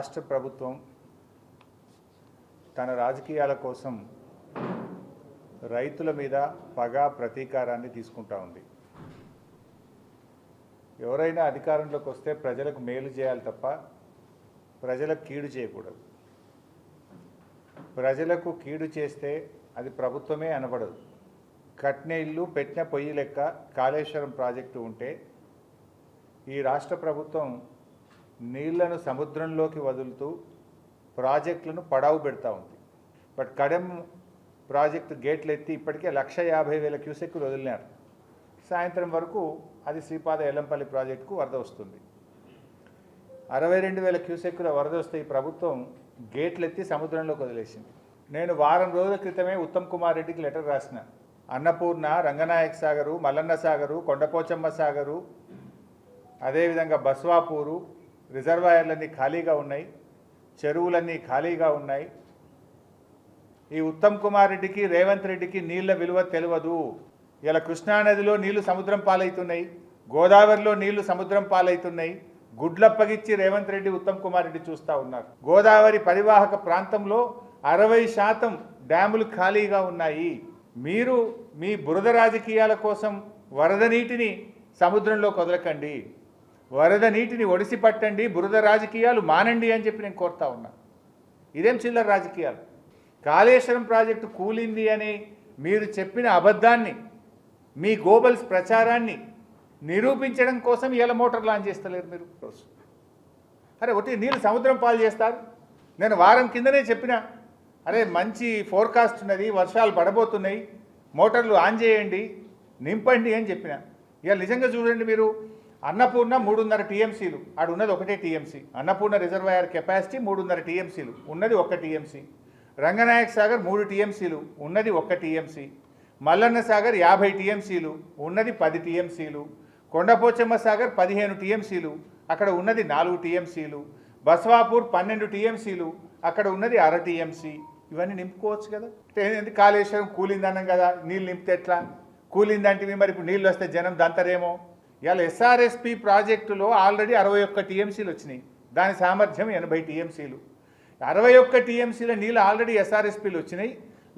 రాష్ట్ర ప్రభుత్వం తన రాజకీయాల కోసం రైతుల మీద పగా ప్రతీకారాన్ని తీసుకుంటా ఉంది. ఎవరైనా అధికారంలోకి వస్తే ప్రజలకు మేలు చేయాలి తప్ప ప్రజలకు కీడు చేయకూడదు. ప్రజలకు కీడు చేస్తే అది ప్రభుత్వమే అనబడదు. కట్టిన ఇల్లు పెట్టిన పొయ్యి లెక్క కాళేశ్వరం ప్రాజెక్టు ఉంటే ఈ రాష్ట్ర ప్రభుత్వం నీళ్లను సముద్రంలోకి వదులుతూ ప్రాజెక్టులను పడావు పెడతా ఉంది. బట్ కడెం ప్రాజెక్టు గేట్లు ఎత్తి ఇప్పటికే 150,000 క్యూసెక్కులు వదిలినారు. సాయంత్రం వరకు అది శ్రీపాద ఎల్లంపల్లి ప్రాజెక్టుకు వరద వస్తుంది. 62,000 క్యూసెక్కుల వరద వస్తే ఈ ప్రభుత్వం గేట్లు ఎత్తి సముద్రంలోకి వదిలేసింది. నేను వారం రోజుల క్రితమే ఉత్తమ్ కుమార్ రెడ్డికి లెటర్ రాసిన. అన్నపూర్ణ, రంగనాయక సాగరు, మల్లన్న సాగరు, కొండపోచమ్మ సాగరు, అదేవిధంగా బస్వాపూరు రిజర్వాయర్లన్నీ ఖాళీగా ఉన్నాయి, చెరువులన్నీ ఖాళీగా ఉన్నాయి. ఈ ఉత్తమ్ కుమార్ రెడ్డికి రేవంత్ రెడ్డికి నీళ్ల విలువ తెలియదు. ఇలా కృష్ణానదిలో నీళ్లు సముద్రం పాలవుతున్నాయి, గోదావరిలో నీళ్లు సముద్రం పాలవుతున్నాయి. గుడ్లప్పగిచ్చి రేవంత్ రెడ్డి ఉత్తమ్ కుమార్ రెడ్డి చూస్తూ ఉన్నారు. గోదావరి పరివాహక ప్రాంతంలో 60% డ్యాములు ఖాళీగా ఉన్నాయి. మీరు మీ బురద రాజకీయాల కోసం వరద నీటిని సముద్రంలోకి వదలకండి, వరద నీటిని ఒడిసి పట్టండి, బురద రాజకీయాలు మానండి అని చెప్పి నేను కోరుతా ఉన్నా. ఇదేం చిల్లర రాజకీయాలు? కాళేశ్వరం ప్రాజెక్టు కూలింది అని మీరు చెప్పిన అబద్ధాన్ని, మీ గోబల్స్ ప్రచారాన్ని నిరూపించడం కోసం ఇలా మోటార్ లాంచ్ చేస్తలేరు మీరు. అరే ఒకటి నీళ్ళు సముద్రం పాలు చేస్తారు. నేను వారం కిందనే చెప్పిన, అరే మంచి ఫోర్కాస్ట్ ఉన్నది, వర్షాలు పడబోతున్నాయి, మోటార్లు ఆన్ చేయండి, నింపండి అని చెప్పిన. ఇక నిజంగా చూడండి, మీరు అన్నపూర్ణ 3.5 టీఎంసీలు, ఆడు ఉన్నది 1 టీఎంసీ. అన్నపూర్ణ రిజర్వాయర్ కెపాసిటీ 3.5 టీఎంసీలు, ఉన్నది 1 టీఎంసీ. రంగనాయక సాగర్ 3 టీఎంసీలు, ఉన్నది 1 టీఎంసీ. మల్లన్న సాగర్ 50 టీఎంసీలు, ఉన్నది 10 టీఎంసీలు. కొండపోచమ్మ సాగర్ 15 టీఎంసీలు, అక్కడ ఉన్నది 4 టీఎంసీలు. బస్వాపూర్ 12 టీఎంసీలు, అక్కడ ఉన్నది 1/2 టీఎంసీ. ఇవన్నీ నింపుకోవచ్చు కదా. ఎందుకు కాళేశ్వరం కూలిందన్నాం కదా, నీళ్ళు నింపితే ఎట్లా? కూలిందంటే మరి ఇప్పుడు నీళ్ళు వస్తే జనం దంతరేమో. ఇవాళ ఎస్ఆర్ఎస్పి ప్రాజెక్టులో ఆల్రెడీ 61 టీఎంసీలు వచ్చినాయి, దాని సామర్థ్యం 80 టీఎంసీలు. 61 టీఎంసీల నీళ్ళు ఆల్రెడీ ఎస్ఆర్ఎస్పీలు వచ్చినాయి.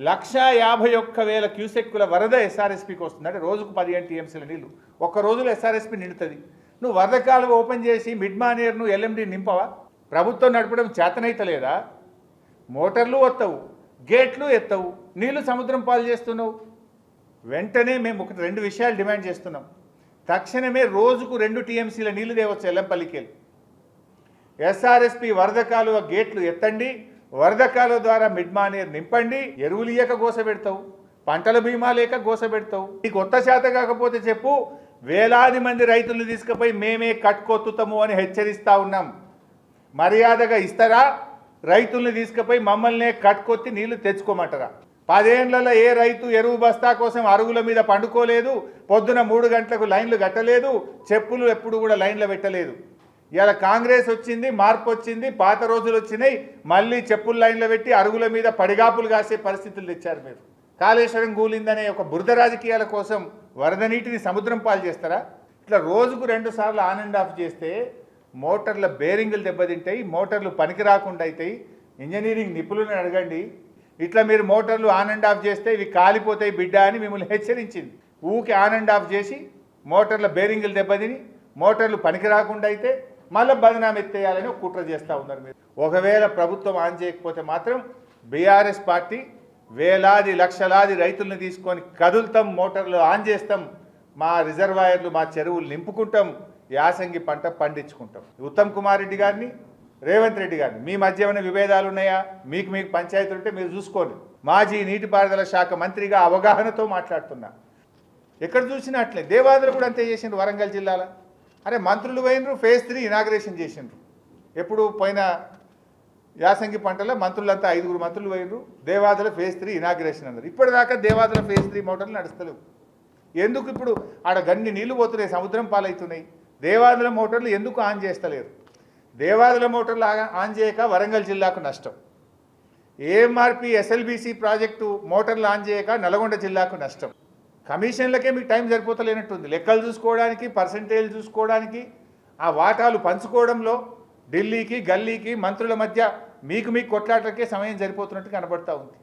151,000 క్యూసెక్కుల వరద ఎస్ఆర్ఎస్పీకి వస్తుంది. అంటే రోజుకు 15 టీఎంసీల నీళ్ళు ఒక్క రోజులో ఎస్ఆర్ఎస్పీ నిండుతుంది. నువ్వు వరద కాలువ ఓపెన్ చేసి మిడ్ మానేర్ నువ్వు ఎల్ఎండి నింపవా? ప్రభుత్వం నడపడం చేతనైతలేదా? మోటార్లు వస్తావు, గేట్లు ఎత్తవు, నీళ్లు సముద్రం పాలు చేస్తున్నావు. వెంటనే మేము 2 విషయాలు డిమాండ్ చేస్తున్నాం. తక్షణమే రోజుకు 2 టీఎంసీల నీళ్లు తేవచ్చు ఎల్లంపల్లికి. ఎస్ఆర్ఎస్పీ వరద కాలువ గేట్లు ఎత్తండి, వరద కాలువ ద్వారా మిడ్ మానేర్ నింపండి. ఎరువులు ఇయ్యక గోసపెడతావు, పంటల బీమా లేక గోసపెడతావు. ఈ కొత్త శాత కాకపోతే చెప్పు, వేలాది మంది రైతులను తీసుకుపోయి మేమే కట్టుకొత్తుతాము అని హెచ్చరిస్తూ ఉన్నాం. మర్యాదగా ఇస్తారా? రైతుల్ని తీసుకుపోయి మమ్మల్నే కట్టుకొత్తి నీళ్లు తెచ్చుకోమంటారా? 10 ఏళ్లలో ఏ రైతు ఎరువు బస్తా కోసం అరుగుల మీద పండుకోలేదు, పొద్దున 3 గంటలకు లైన్లు కట్టలేదు, చెప్పులు ఎప్పుడు కూడా లైన్లో పెట్టలేదు. ఇలా కాంగ్రెస్ వచ్చింది, మార్పు వచ్చింది, పాత రోజులు వచ్చినాయి, మళ్ళీ చెప్పులు లైన్లో పెట్టి అరుగుల మీద పడిగాపులు కాసే పరిస్థితులు తెచ్చారు మీరు. కాళేశ్వరం కూలిందనే ఒక బురద రాజకీయాల కోసం వరద నీటిని సముద్రం పాలు చేస్తారా? ఇట్లా రోజుకు 2 సార్లు ఆన్ అండ్ ఆఫ్ చేస్తే మోటార్ల బేరింగులు దెబ్బతింటాయి, మోటార్లు పనికి రాకుండా అవుతాయి. ఇంజనీరింగ్ నిపుణులను అడగండి. ఇట్లా మీరు మోటార్లు ఆన్ అండ్ ఆఫ్ చేస్తే ఇవి కాలిపోతాయి బిడ్డ అని మిమ్మల్ని హెచ్చరించింది. ఊకి ఆన్ అండ్ ఆఫ్ చేసి మోటార్ల బేరింగులు దెబ్బతిని మోటార్లు పనికి రాకుండా అయితే మళ్ళీ బదనాం ఎత్తేయాలని ఒక కుట్ర చేస్తూ ఉన్నారు మీరు. ఒకవేళ ప్రభుత్వం ఆన్ చేయకపోతే మాత్రం బీఆర్ఎస్ పార్టీ వేలాది లక్షలాది రైతులను తీసుకొని కదులుతాం, మోటార్లు ఆన్ చేస్తాం, మా రిజర్వాయర్లు మా చెరువులు నింపుకుంటాం, యాసంగి పంట పండించుకుంటాం. ఉత్తమ్ కుమార్ రెడ్డి గారిని, రేవంత్ రెడ్డి గారిని మీ మధ్య ఏమైనా విభేదాలు ఉన్నాయా? మీకు పంచాయతీలు ఉంటే మీరు చూసుకోండి. మాజీ నీటిపారుదల శాఖ మంత్రిగా అవగాహనతో మాట్లాడుతున్నా. ఎక్కడ చూసినా అట్లే. దేవాదులు కూడా అంతే చేసిండ్రు వరంగల్ జిల్లాలో. అరే మంత్రులు పోయినరు, ఫేజ్ 3 ఇనాగ్రేషన్ చేసిండ్రు. ఎప్పుడు పోయిన యాసంగి పంటలో మంత్రులంతా 5 మంత్రులు పోయినరు. దేవాదుల ఫేజ్ 3 ఇనాగ్రేషన్ అన్నారు. ఇప్పటిదాకా దేవాదుల ఫేజ్ 3 మోటార్లు నడుస్తలేవు. ఎందుకు? ఇప్పుడు ఆడ గన్ని నీళ్లు పోతున్నాయి, సముద్రం పాలవుతున్నాయి. దేవాదుల మోటార్లు ఎందుకు ఆన్ చేస్తలేరు? దేవాదుల మోటార్లు ఆన్ చేయక వరంగల్ జిల్లాకు నష్టం. ఏఎంఆర్పి ఎస్ఎల్బీసీ ప్రాజెక్టు మోటార్లు ఆన్ చేయక నల్గొండ జిల్లాకు నష్టం. కమిషన్లకే మీకు టైం సరిపోతలేనట్టుంది. లెక్కలు చూసుకోవడానికి, పర్సంటేజ్ చూసుకోవడానికి, ఆ వాటాలు పంచుకోవడంలో ఢిల్లీకి గల్లీకి మంత్రుల మధ్య మీకు కొట్లాటలకే సమయం సరిపోతున్నట్టు కనబడతా ఉంది.